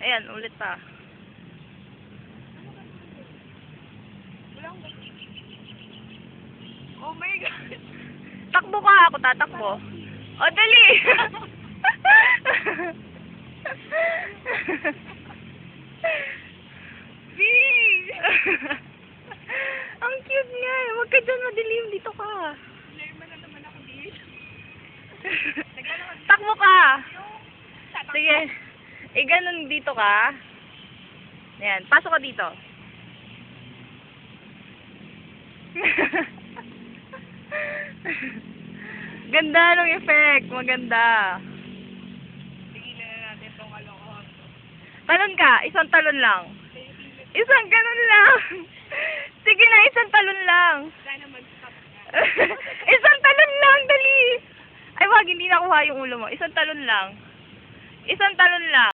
Ayan, ulit pa. Oh my God! Takbo ka, ako tatakbo. O, dali! Big! Ang cute nga. Huwag ka dyan, madilim. Dito ka. Lerman na naman ako dito. Takbo ka. Sige. Ganun dito ka. Ayan, pasok ka dito. Ganda ng effect. Maganda. Tigilan na natin itong kalokohan. Talon ka. Isang talon lang. Isang ganun lang. Sige na, isang talon lang. Sana mag-stop na. Isang talon lang, dali. Ay, wag, hindi nakuha yung ulo mo. Isang talon lang. Isang talon lang.